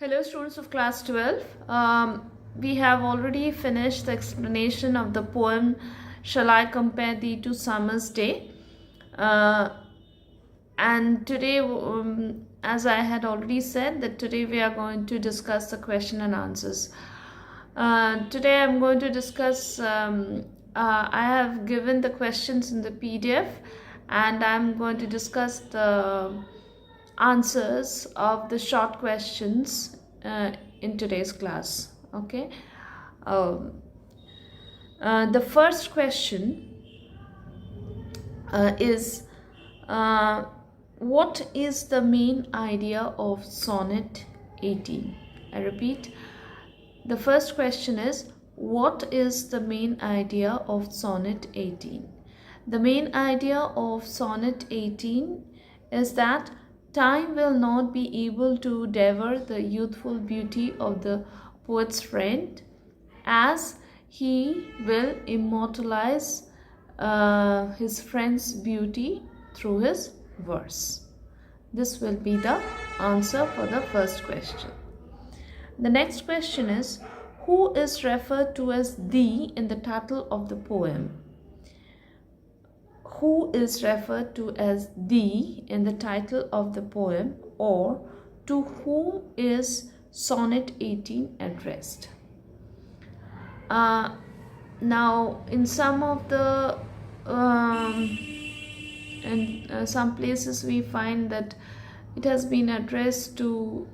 Hello students of class 12. We have already finished the explanation of the poem Shall I Compare Thee to Summer's Day? And today, as I had already said, that today we are going to discuss the question and answers. Today I'm going to discuss, I have given the questions in the PDF and I'm going to discuss the answers of the short questions in today's class. Okay. The first question is what is the main idea of Sonnet 18? I repeat, the first question is what is the main idea of Sonnet 18? The main idea of Sonnet 18 is that time will not be able to devour the youthful beauty of the poet's friend, as he will immortalize his friend's beauty through his verse. This will be the answer for the first question. The next question is, who is referred to as thee in the title of the poem? Who is referred to as thee in the title of the poem, or to whom is Sonnet 18 addressed? Now, in some of the some places we find that it has been addressed to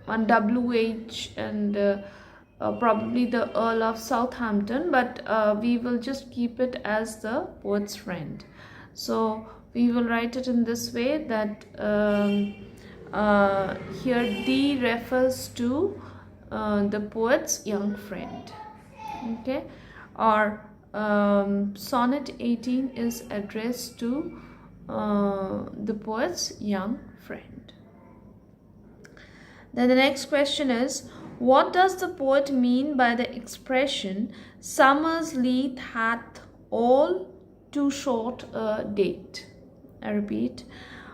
one WH and probably the Earl of Southampton, but we will just keep it as the poet's friend. So we will write it in this way, that here D refers to the poet's young friend. Okay, or Sonnet 18 is addressed to the poet's young friend. Then the next question is, what does the poet mean by the expression summer's leaf hath all too short a date? I repeat,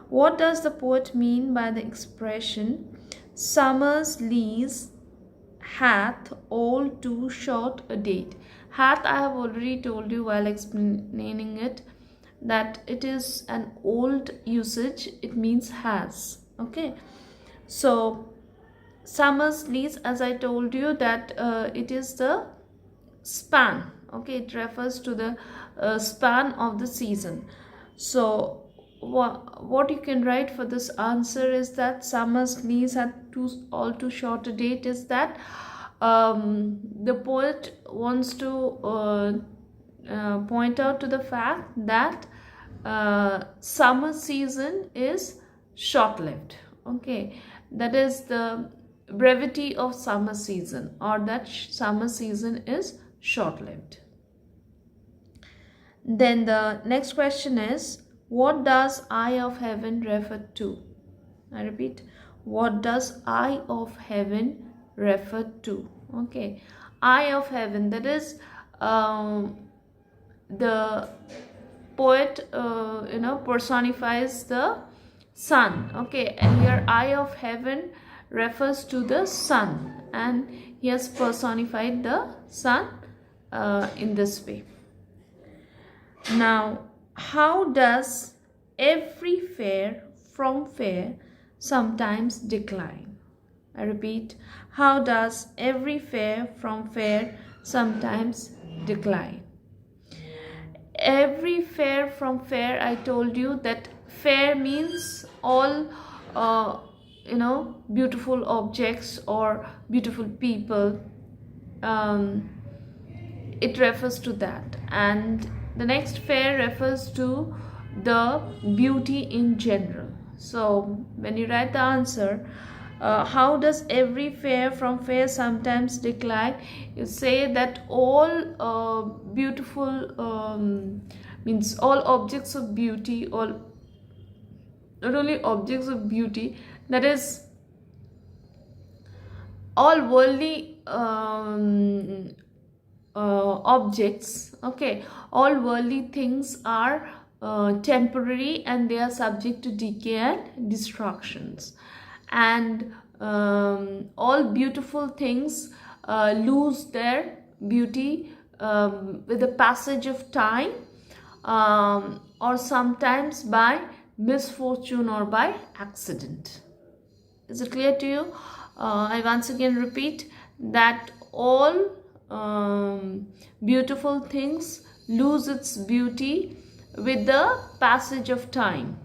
what does the poet mean by the expression summer's leaves hath all too short a date? Hath, I have already told you while explaining it, that it is an old usage. It means has. Okay, so summer's leaves, as I told you, that it is the span. Okay, it refers to the span of the season. So what you can write for this answer is that summer's leaves had all too short a date, is that the poet wants to point out to the fact that summer season is short-lived. Okay, that is the brevity of summer season, or that summer season is short-lived. Then the next question is, what does eye of heaven refer to? I repeat, what does eye of heaven refer to? Okay, eye of heaven, that is the poet personifies the sun. Okay, and here eye of heaven refers to the sun, and he has personified the sun in this way. Now, how does every fair from fair sometimes decline? I repeat, how does every fair from fair sometimes decline? Every fair from fair, I told you that fair means all beautiful objects or beautiful people. It refers to that. And the next fair refers to the beauty in general. So when you write the answer, how does every fair from fair sometimes decline, you say that all beautiful means all objects of beauty, all not only objects of beauty, that is all worldly objects. Okay, all worldly things are temporary and they are subject to decay and destructions. And all beautiful things lose their beauty with the passage of time, or sometimes by misfortune or by accident. Is it clear to you? I once again repeat that all beautiful things lose its beauty with the passage of time,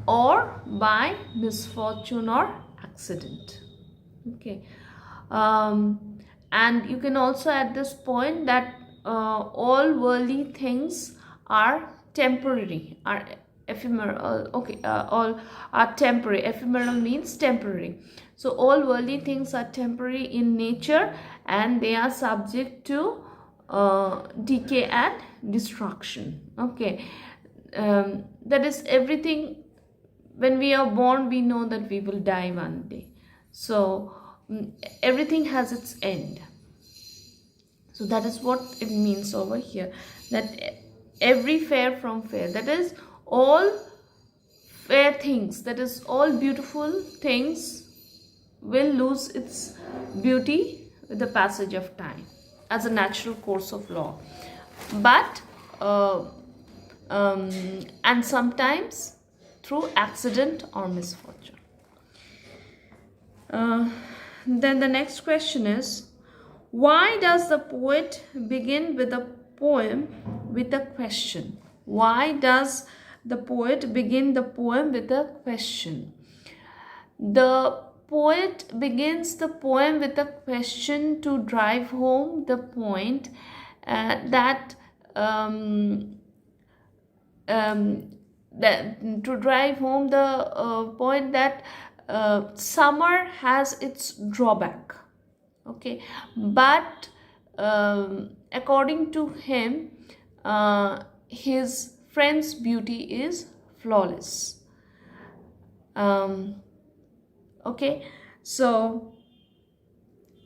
or by misfortune or accident. Okay. And you can also add this point that all worldly things are temporary, are ephemeral. Okay, all are temporary. Ephemeral means temporary. So all worldly things are temporary in nature, and they are subject to decay and destruction. Okay. That is everything. When we are born, we know that we will die one day. So everything has its end. So that is what it means over here, that every fair from fair, that is all fair things, that is all beautiful things will lose its beauty with the passage of time as a natural course of law. But and sometimes through accident or misfortune. Then the next question is, why does the poet begin with a poem with a question? Why does the poet begin the poem with a question? The poet begins the poem with a question to drive home the point that to drive home the point that summer has its drawback. Okay, but according to him, his friend's beauty is flawless. Okay, so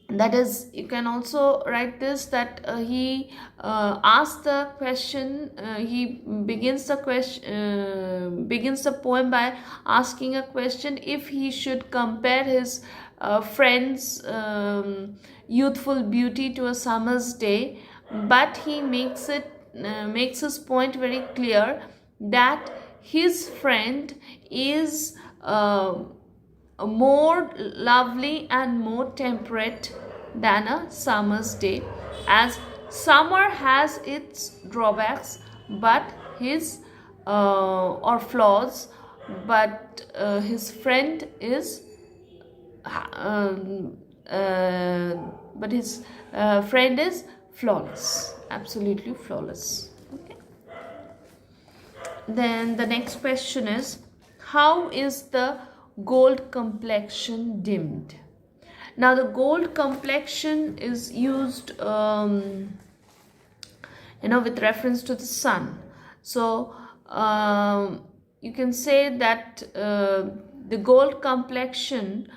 that is, you can also write this, that he asks the question, he begins the question, begins the poem by asking a question if he should compare his friend's youthful beauty to a summer's day, but he makes his point very clear that his friend is more lovely and more temperate than a summer's day, as summer has its drawbacks but his or flaws, but his friend is but his friend is flawless, absolutely flawless. Okay. Then the next question is, how is the gold complexion dimmed? Now the gold complexion is used with reference to the sun. So you can say that the gold complexion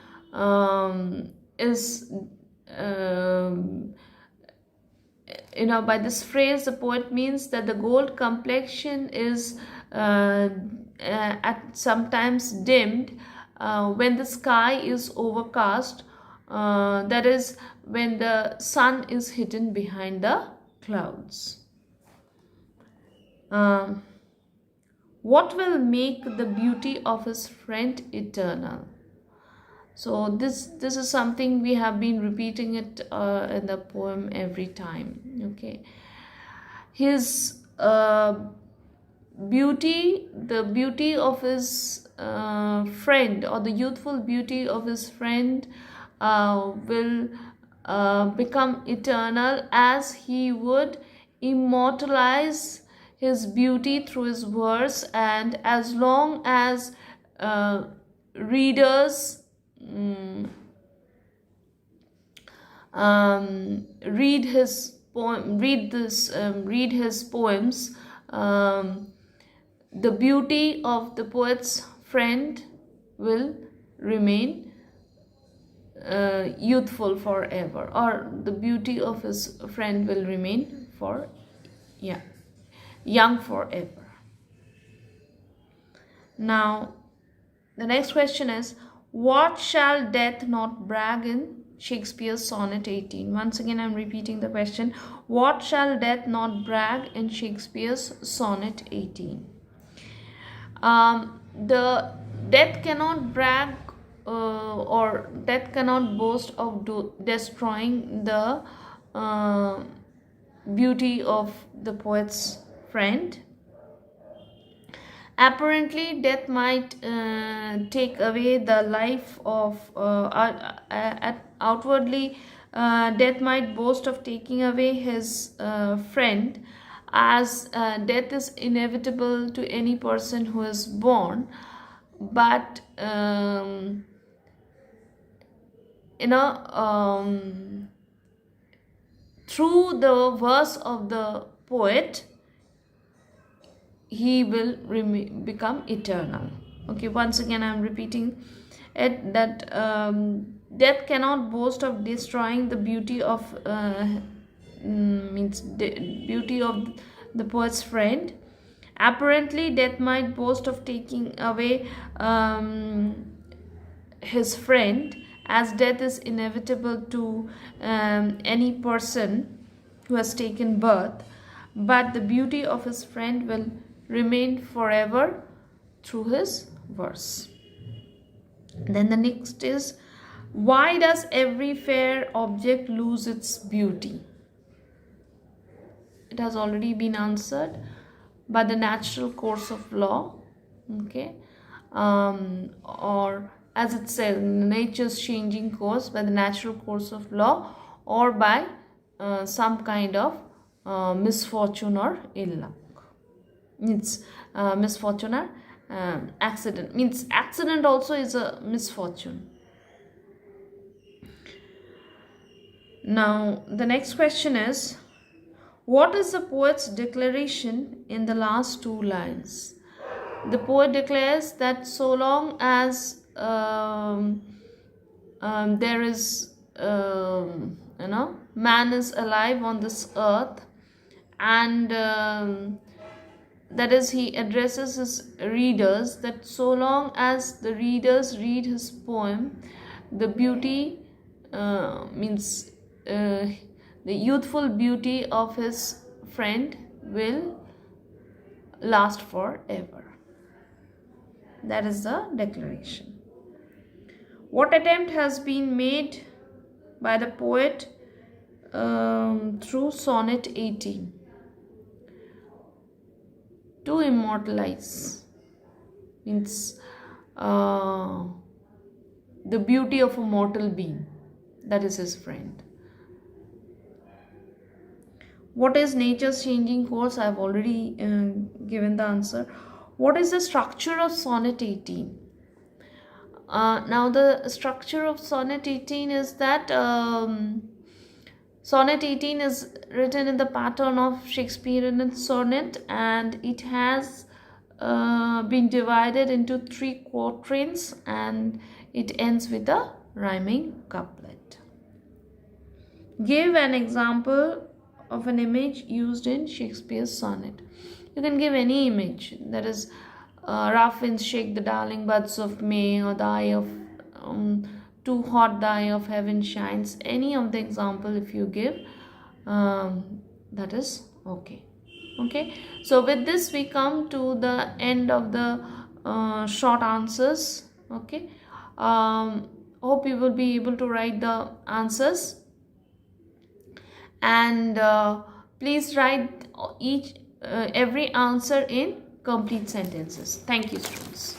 is by this phrase the poet means that the gold complexion is at sometimes dimmed when the sky is overcast, that is when the sun is hidden behind the clouds. What will make the beauty of his friend eternal? So this is something we have been repeating it in the poem every time. Okay, his beauty, the beauty of his friend, or the youthful beauty of his friend will become eternal as he would immortalize his beauty through his verse, and as long as readers read his poems, the beauty of the poet's friend will remain youthful forever, or the beauty of his friend will remain young forever. Now the next question is, What shall death not brag in Shakespeare's Sonnet 18? Once again, I'm repeating the question. What shall death not brag in Shakespeare's Sonnet 18? The death cannot brag or death cannot boast of destroying the beauty of the poet's friend. Apparently, death might take away the life of outwardly. Death might boast of taking away his friend, as death is inevitable to any person who is born. But through the verse of the poet, he will become eternal. Okay, once again I'm repeating it, that death cannot boast of destroying the beauty of beauty of the poet's friend. Apparently, death might boast of taking away his friend, as death is inevitable to any person who has taken birth, but the beauty of his friend will remain forever through his verse. Then the next is, why does every fair object lose its beauty? It has already been answered, by the natural course of law. Okay, or as it says, nature's changing course, by the natural course of law, or by some kind of misfortune or ill luck. Means misfortune or accident. Means accident also is a misfortune. Now the next question is, what is the poet's declaration in the last two lines? The poet declares that so long as there is man is alive on this earth, and that is, he addresses his readers, that so long as the readers read his poem, the beauty means the youthful beauty of his friend will last forever. That is the declaration. What attempt has been made by the poet through Sonnet 18 to immortalize, means the beauty of a mortal being, that is his friend? What is nature's changing course? I have already given the answer. What is the structure of Sonnet 18? Now the structure of Sonnet 18 is that Sonnet 18 is written in the pattern of Shakespearean sonnet, and it has been divided into 3 quatrains, and it ends with a rhyming couplet. Give an example of an image used in Shakespeare's sonnet. You can give any image, that is, rough winds shake the darling buds of May, or the eye of too hot the eye of heaven shines. Any of the example if you give, that is okay. Okay, so with this we come to the end of the short answers. Okay, hope you will be able to write the answers, and please write every answer in complete sentences. Thank you, students.